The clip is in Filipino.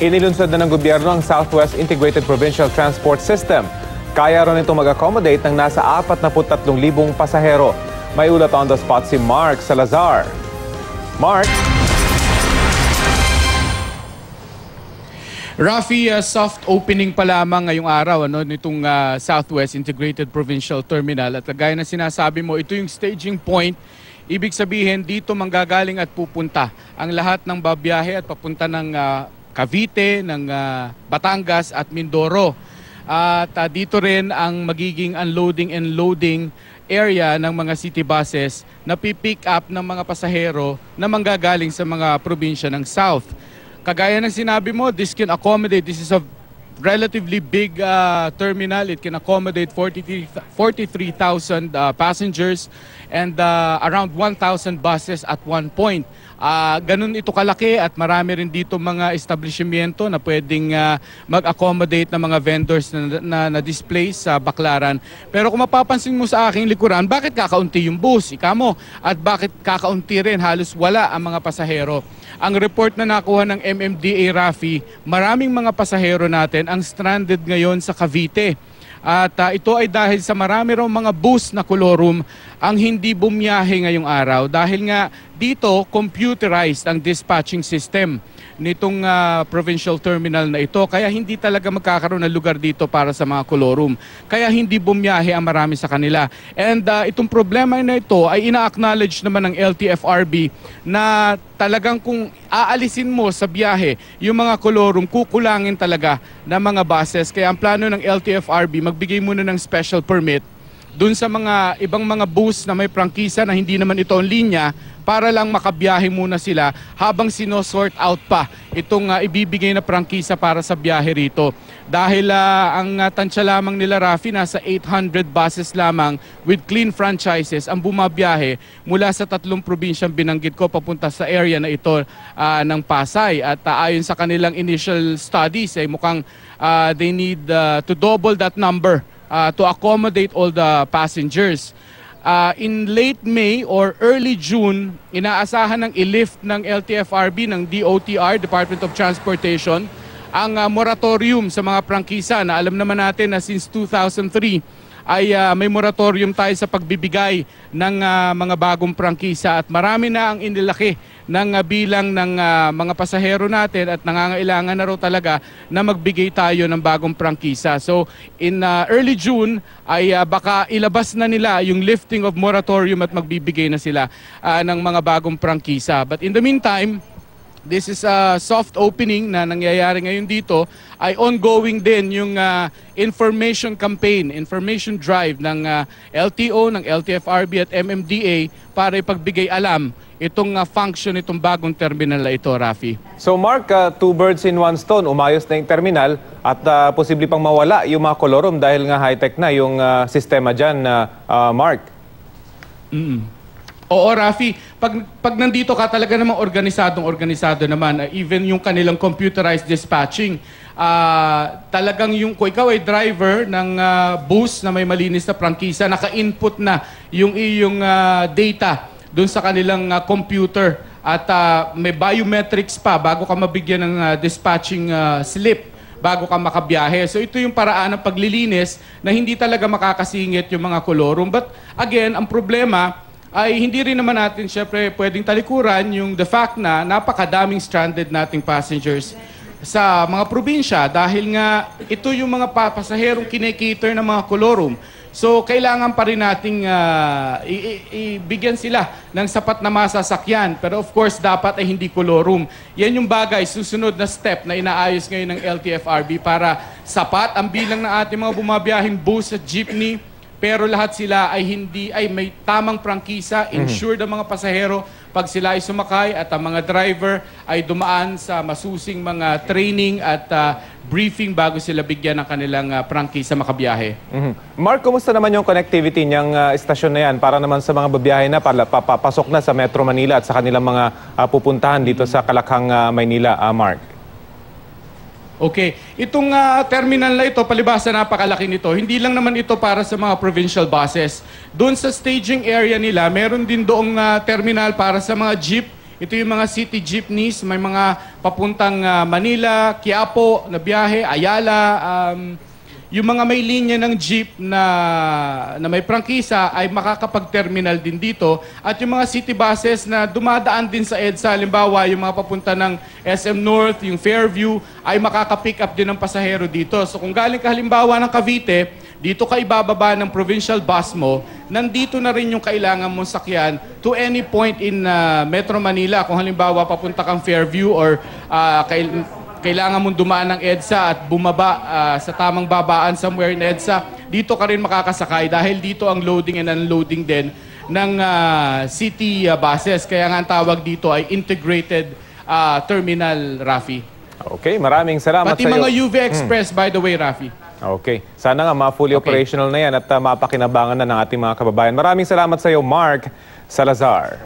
Inilunsad na ng gobyerno ang Southwest Integrated Provincial Transport System. Kaya ron ito mag-accommodate ng nasa 43,000 pasahero. May ulat on the spot si Mark Salazar. Mark? Rafi, soft opening pa lamang ngayong araw nitong Southwest Integrated Provincial Terminal. At gaya na sinasabi mo, ito yung staging point. Ibig sabihin, dito manggagaling at pupunta ang lahat ng babiyahe at papunta ng Cavite, ng Batangas at Mindoro. At dito rin ang magiging unloading and loading area ng mga city buses na pipick up ng mga pasahero na manggagaling sa mga probinsya ng South. Kagaya ng sinabi mo, this is a relatively big terminal. It can accommodate 43,000 passengers and around 1,000 buses at one point. Ganun ito kalaki at marami rin dito mga establishmento na pwedeng mag-accommodate ng mga vendors na display sa Baclaran. Pero kung mapapansin mo sa aking likuran, bakit kakaunti yung bus? Ika mo. At bakit kakaunti rin? Halos wala ang mga pasahero. Ang report na nakuha ng MMDA, Rafi, maraming mga pasahero natin ang stranded ngayon sa Cavite. At ito ay dahil sa marami raw mga bus na kolorum ang hindi bumiyahe ngayong araw dahil nga dito computerized ang dispatching system nitong provincial terminal na ito. Kaya hindi talaga magkakaroon ng lugar dito para sa mga kolorum. Kaya hindi bumiyahe ang marami sa kanila. And itong problema na ito ay ina-acknowledge naman ng LTFRB na talagang kung aalisin mo sa biyahe yung mga kolorum, kukulangin talaga ng mga buses. Kaya ang plano ng LTFRB, magbigay muna ng special permit dun sa mga ibang mga bus na may prangkisa na hindi naman ito ang linya para lang makabiyahe muna sila habang sinosort out pa itong ibibigay na prangkisa para sa biyahe rito. Dahil ang tansya lamang nila, Rafi, nasa 800 buses lamang with clean franchises ang bumabiyahe mula sa 3 probinsyang binanggit ko papunta sa area na ito ng Pasay. At ayon sa kanilang initial studies, ay mukhang they need to double that number to accommodate all the passengers. In late May or early June, inaasahan ng i-lift ng LTFRB, ng DOTR, Department of Transportation, ang moratorium sa mga prangkisa na alam naman natin na since 2003 ay may moratorium tayo sa pagbibigay ng mga bagong prangkisa at marami na ang inilaki ng bilang ng mga pasahero natin at nangangailangan na raw talaga na magbigay tayo ng bagong prangkisa. So in early June ay baka ilabas na nila yung lifting of moratorium at magbibigay na sila ng mga bagong prangkisa. But in the meantime, this is a soft opening na nangyayari ngayon dito, ay ongoing din yung information campaign, information drive ng LTO, ng LTFRB at MMDA para ipagbigay alam itong function itong bagong terminal na ito, Rafi. So Mark, 2 birds in 1 stone, umayos na yung terminal at posible pang mawala yung mga kolorum dahil nga high-tech na yung sistema dyan, Mark. Oo, Rafi, pag nandito ka talaga namang organisado naman, even yung kanilang computerized dispatching, talagang yung kung ikaw ay driver ng bus na may malinis na prangkisa, naka-input na yung iyong data doon sa kanilang computer at may biometrics pa bago ka mabigyan ng dispatching slip bago ka makabiyahe. So ito yung paraan ng paglilinis na hindi talaga makakasingit yung mga kolorum. But again, ang problema ay hindi rin naman natin syempre pwedeng talikuran yung the fact na napakadaming stranded nating passengers sa mga probinsya dahil nga ito yung mga pasaherong kinikater ng mga kolorum. So kailangan pa rin nating ibigyan sila ng sapat na masasakyan. Pero of course dapat ay hindi kolorum. Yan yung bagay, susunod na step na inaayos ngayon ng LTFRB para sapat ang bilang ng ating mga bumabiyahing bus at jeepney. Pero lahat sila ay may tamang prangkisa, insured ang mga pasahero pag sila ay sumakay at ang mga driver ay dumaan sa masusing mga training at briefing bago sila bigyan ng kanilang prangkisa makabiyahe. Mark, kumusta naman yung connectivity niyang istasyon na yan para naman sa mga babiyahe na papasok na sa Metro Manila at sa kanilang mga pupuntahan dito sa Kalakhang, Maynila, Mark? Okay. Itong terminal na ito, palibasa napakalaki nito. Hindi lang naman ito para sa mga provincial buses. Doon sa staging area nila, meron din doong terminal para sa mga jeep Ito yung mga city jeepneys, may mga papuntang Manila, Quiapo na biyahe, Ayala, yung mga may linya ng jeep na may prangkisa ay makakapag-terminal din dito. At yung mga city buses na dumadaan din sa EDSA, halimbawa yung mga papunta ng SM North, yung Fairview, ay makaka-pick up din ng pasahero dito. So kung galing ka halimbawa ng Cavite, dito ka ibababa ng provincial bus mo, nandito na rin yung kailangan mong sakyan to any point in Metro Manila. Kung halimbawa papunta kang Fairview or kailangan mong dumaan ng EDSA at bumaba sa tamang babaan somewhere in EDSA, dito ka rin makakasakay dahil dito ang loading and unloading din ng city buses. Kaya nga ang tawag dito ay integrated terminal, Rafi. Okay, maraming salamat Pati sa iyo. mga UV Express, by the way, Rafi. Okay, sana nga ma-fully operational na yan at mapakinabangan na ng ating mga kababayan. Maraming salamat sa iyo, Mark Salazar.